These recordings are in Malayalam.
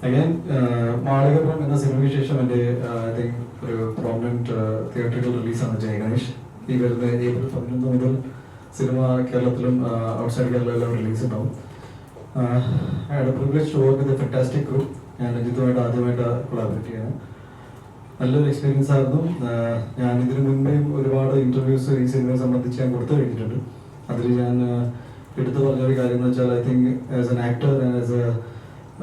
അഗൈൻ മാളികപ്പുറം എന്ന സിനിമയ്ക്ക് ശേഷം എൻ്റെ ഐ തിങ്ക് ഒരു പ്രോമിനൻറ്റ് തിയേറ്ററിക്കൽ റിലീസാണ് ജയ ഗണേഷ്. ഈ വരുന്ന ഏപ്രിൽ 11 മുതൽ സിനിമ കേരളത്തിലും ഔട്ട്സൈഡ് കേരളയിലും റിലീസ് ഉണ്ടാവും. I had a privilege to work with a fantastic group. ഞാൻ രഞ്ജിത്തുമായിട്ട് ആദ്യമായിട്ട് കൊളാബറേറ്റ് ചെയ്യാൻ നല്ലൊരു എക്സ്പീരിയൻസ് ആയിരുന്നു. ഞാൻ ഇതിനു മുൻപേയും ഒരുപാട് ഇൻ്റർവ്യൂസ് ഈ സിനിമയെ സംബന്ധിച്ച് ഞാൻ കൊടുത്തു കഴിഞ്ഞിട്ടുണ്ട്. അതിൽ ഞാൻ എടുത്തു പറഞ്ഞൊരു കാര്യം എന്ന് വെച്ചാൽ I think as an actor and as A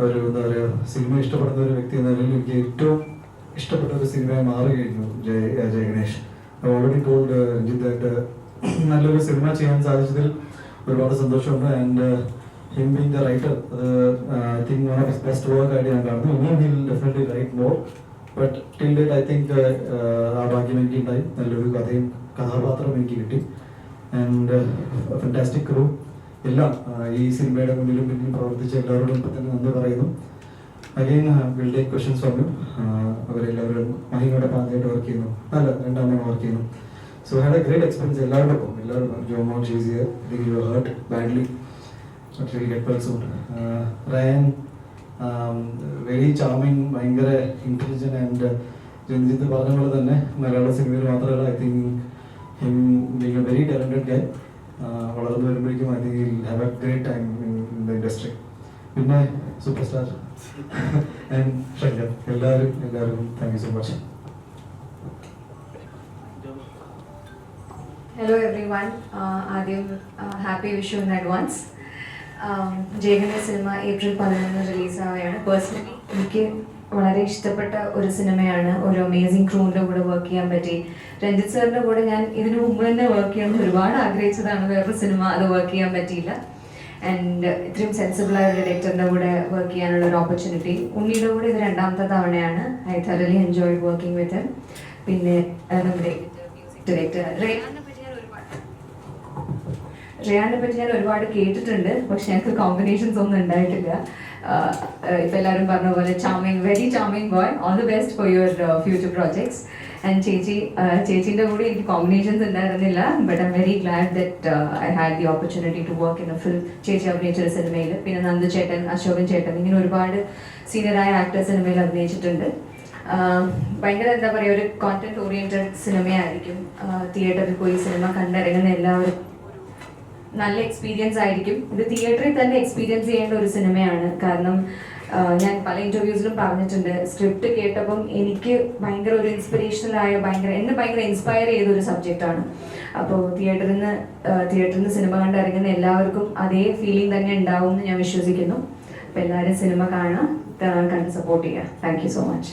ഒരു എന്താ പറയുക സിനിമ ഇഷ്ടപ്പെടുന്ന ഒരു വ്യക്തി എന്ന നിലയിൽ എനിക്ക് ഏറ്റവും ഇഷ്ടപ്പെട്ട ഒരു സിനിമയായി മാറി കഴിഞ്ഞു Jaya Ganesh. I already told Ranjith that നല്ലൊരു സിനിമ ചെയ്യാൻ സാധിച്ചതിൽ ഒരുപാട് സന്തോഷമുണ്ട്. And him being the writer, അത് I think one of his best work ആയിട്ട് ഞാൻ കാണുന്നു. ഇനിയും he'll definitely write more, but till date I think ആ ഭാഗ്യം എനിക്ക് ഉണ്ടായി. നല്ലൊരു കഥയും കഥാപാത്രം എനിക്ക് കിട്ടി. ആൻഡ് ഫാന്റാസ്റ്റിക് ക്രൂ എല്ലാം ഈ സിനിമയുടെ മുന്നിലും പിന്നിലും പ്രവർത്തിച്ച എല്ലാവരോടും ഇപ്പം തന്നെ നന്ദി പറയുന്നു. Again will take questions from you. അവരെല്ലാവരും മഹിമയോടൊപ്പം ആദ്യമായിട്ട് വർക്ക് ചെയ്യുന്നു, അല്ല രണ്ടാമത് വർക്ക് ചെയ്യുന്നു. So had a great experience എല്ലാവരോടൊപ്പം. Jomon she's here, you hurt badly, but will get well soon. Ryan very charming, ഭയങ്കര ഇൻ്റലിജൻറ്റ് ആൻഡ് രഞ്ജിത്ത് പറഞ്ഞ പോലെ തന്നെ മലയാള സിനിമയിൽ മാത്രമല്ല I think him being a very talented guy. വളർന്നു വരുമ്പോഴേക്കും I think will have a great time in the industry. പിന്നെ സൂപ്പർ സ്റ്റാർ ആൻഡ് ശങ്കർ, എല്ലാവർക്കും thank you so much. Hello everyone. ആദ്യം happy Vishu in advance. Jaya Ganesh സിനിമ ഏപ്രിൽ 11 റിലീസാവുകയാണ്. പേഴ്സണലി എനിക്ക് വളരെ ഇഷ്ടപ്പെട്ട ഒരു സിനിമയാണ്. ഒരു അമേസിങ് ക്രൂവിൻ്റെ കൂടെ വർക്ക് ചെയ്യാൻ പറ്റി. രഞ്ജിത്ത് സാറിൻ്റെ കൂടെ ഞാൻ ഇതിനു മുമ്പ് തന്നെ വർക്ക് ചെയ്യണമെന്ന് ഒരുപാട് ആഗ്രഹിച്ചതാണ്. വേറൊരു സിനിമ അത് വർക്ക് ചെയ്യാൻ പറ്റിയില്ല. ആൻഡ് ഇത്രയും സെൻസിബിളായ ഒരു ഡയറക്ടറിൻ്റെ കൂടെ വർക്ക് ചെയ്യാനുള്ള ഒരു ഓപ്പർച്യൂണിറ്റി. ഉണ്ണിയുടെ കൂടെ ഇത് 2ാമത്തെ തവണയാണ്. I thoroughly enjoyed working with him. പിന്നെ നമ്മുടെ മ്യൂസിക് ഡയറക്ടർ റയാനെ പറ്റി ഞാൻ ഒരുപാട് കേട്ടിട്ടുണ്ട്, പക്ഷെ ഞങ്ങൾക്ക് കോമ്പിനേഷൻസ് ഒന്നും ഉണ്ടായിട്ടില്ല. ഇപ്പം എല്ലാവരും പറഞ്ഞ പോലെ charming, very charming boy. All the best for your future projects. And ചേച്ചീൻ്റെ കൂടെ എനിക്ക് കോമ്പിനേഷൻസ് ഉണ്ടായിരുന്നില്ല, but I'm very glad that I had the opportunity to work in a film. ചേച്ചി അഭിനയിച്ചൊരു സിനിമയിൽ, പിന്നെ നന്ദു ചേട്ടൻ, അശോകൻ ചേട്ടൻ, ഇങ്ങനെ ഒരുപാട് സീനിയറായ ആക്ടേഴ്സ് സിനിമയിൽ അഭിനയിച്ചിട്ടുണ്ട്. ഭയങ്കര എന്താ പറയുക, ഒരു കോണ്ടന്റ് ഓറിയന്റഡ് സിനിമയായിരിക്കും. തിയേറ്ററിൽ പോയി സിനിമ കണ്ടിറങ്ങുന്ന എല്ലാവരും നല്ല എക്സ്പീരിയൻസ് ആയിരിക്കും. ഇത് തിയേറ്ററിൽ തന്നെ എക്സ്പീരിയൻസ് ചെയ്യേണ്ട ഒരു സിനിമയാണ്. കാരണം ഞാൻ പല ഇൻ്റർവ്യൂസിലും പറഞ്ഞിട്ടുണ്ട്, സ്ക്രിപ്റ്റ് കേട്ടപ്പം എനിക്ക് ഭയങ്കര ഒരു ഇൻസ്പിറേഷണലായ, എന്നെ ഭയങ്കര ഇൻസ്പയർ ചെയ്ത ഒരു സബ്ജക്റ്റാണ്. അപ്പോൾ തിയേറ്ററിൽ നിന്ന് സിനിമ കണ്ടിറങ്ങുന്ന എല്ലാവർക്കും അതേ ഫീലിംഗ് തന്നെ ഉണ്ടാവും എന്ന് ഞാൻ വിശ്വസിക്കുന്നു. അപ്പോൾ എല്ലാവരും സിനിമ കാണാം, കണ്ട് സപ്പോർട്ട് ചെയ്യുക. Thank you so much.